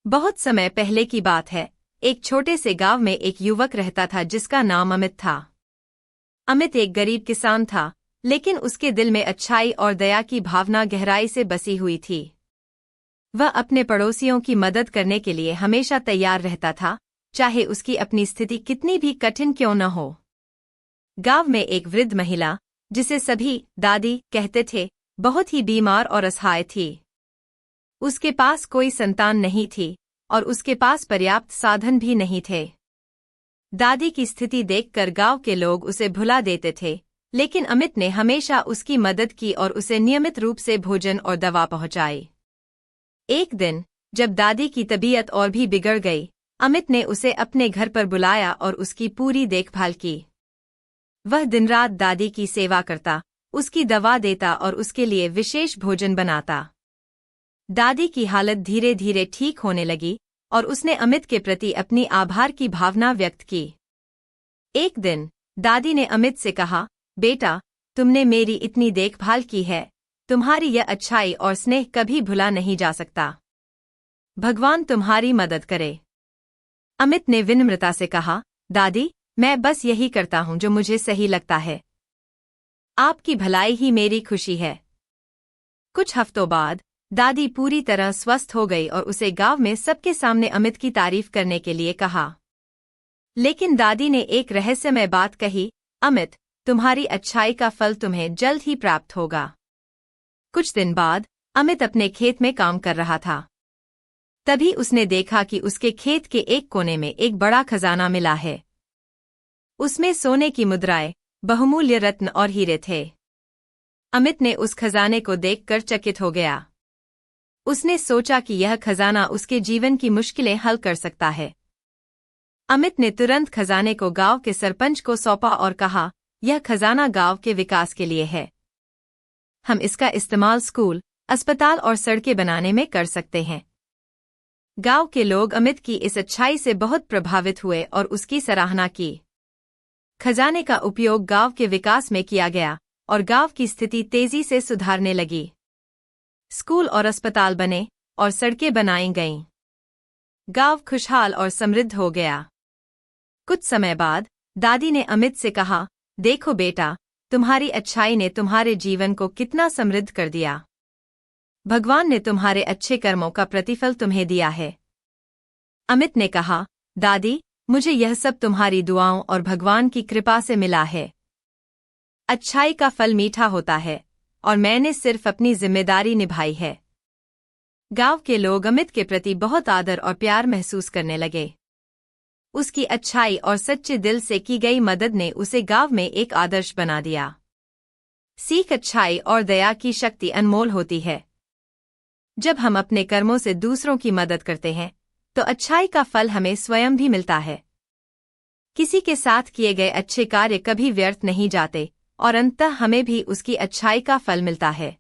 बहुत समय पहले की बात है। एक छोटे से गांव में एक युवक रहता था जिसका नाम अमित था। अमित एक गरीब किसान था, लेकिन उसके दिल में अच्छाई और दया की भावना गहराई से बसी हुई थी। वह अपने पड़ोसियों की मदद करने के लिए हमेशा तैयार रहता था, चाहे उसकी अपनी स्थिति कितनी भी कठिन क्यों न हो। गांव में एक वृद्ध महिला, जिसे सभी दादी कहते थे, बहुत ही बीमार और असहाय थी। उसके पास कोई संतान नहीं थी और उसके पास पर्याप्त साधन भी नहीं थे। दादी की स्थिति देखकर गांव के लोग उसे भुला देते थे, लेकिन अमित ने हमेशा उसकी मदद की और उसे नियमित रूप से भोजन और दवा पहुंचाई। एक दिन जब दादी की तबीयत और भी बिगड़ गई, अमित ने उसे अपने घर पर बुलाया और उसकी पूरी देखभाल की। वह दिन रात दादी की सेवा करता, उसकी दवा देता और उसके लिए विशेष भोजन बनाता। दादी की हालत धीरे धीरे ठीक होने लगी और उसने अमित के प्रति अपनी आभार की भावना व्यक्त की। एक दिन दादी ने अमित से कहा, बेटा, तुमने मेरी इतनी देखभाल की है, तुम्हारी यह अच्छाई और स्नेह कभी भुला नहीं जा सकता। भगवान तुम्हारी मदद करे। अमित ने विनम्रता से कहा, दादी, मैं बस यही करता हूं जो मुझे सही लगता है। आपकी भलाई ही मेरी खुशी है। कुछ हफ्तों बाद दादी पूरी तरह स्वस्थ हो गई और उसे गांव में सबके सामने अमित की तारीफ करने के लिए कहा। लेकिन दादी ने एक रहस्यमय बात कही, अमित, तुम्हारी अच्छाई का फल तुम्हें जल्द ही प्राप्त होगा। कुछ दिन बाद अमित अपने खेत में काम कर रहा था। तभी उसने देखा कि उसके खेत के एक कोने में एक बड़ा खजाना मिला है। उसमें सोने की मुद्राएं, बहुमूल्य रत्न और हीरे थे। अमित ने उस खजाने को देखकर चकित हो गया। उसने सोचा कि यह खजाना उसके जीवन की मुश्किलें हल कर सकता है। अमित ने तुरंत खजाने को गांव के सरपंच को सौंपा और कहा, यह खजाना गांव के विकास के लिए है। हम इसका इस्तेमाल स्कूल, अस्पताल और सड़कें बनाने में कर सकते हैं। गांव के लोग अमित की इस अच्छाई से बहुत प्रभावित हुए और उसकी सराहना की। खजाने का उपयोग गांव के विकास में किया गया और गांव की स्थिति तेजी से सुधारने लगी। स्कूल और अस्पताल बने और सड़कें बनाई गईं। गांव खुशहाल और समृद्ध हो गया। कुछ समय बाद दादी ने अमित से कहा, देखो बेटा, तुम्हारी अच्छाई ने तुम्हारे जीवन को कितना समृद्ध कर दिया। भगवान ने तुम्हारे अच्छे कर्मों का प्रतिफल तुम्हें दिया है। अमित ने कहा, दादी, मुझे यह सब तुम्हारी दुआओं और भगवान की कृपा से मिला है। अच्छाई का फल मीठा होता है और मैंने सिर्फ अपनी जिम्मेदारी निभाई है। गांव के लोग अमित के प्रति बहुत आदर और प्यार महसूस करने लगे। उसकी अच्छाई और सच्चे दिल से की गई मदद ने उसे गांव में एक आदर्श बना दिया। सीख, अच्छाई और दया की शक्ति अनमोल होती है। जब हम अपने कर्मों से दूसरों की मदद करते हैं, तो अच्छाई का फल हमें स्वयं भी मिलता है। किसी के साथ किए गए अच्छे कार्य कभी व्यर्थ नहीं जाते और अंततः हमें भी उसकी अच्छाई का फल मिलता है।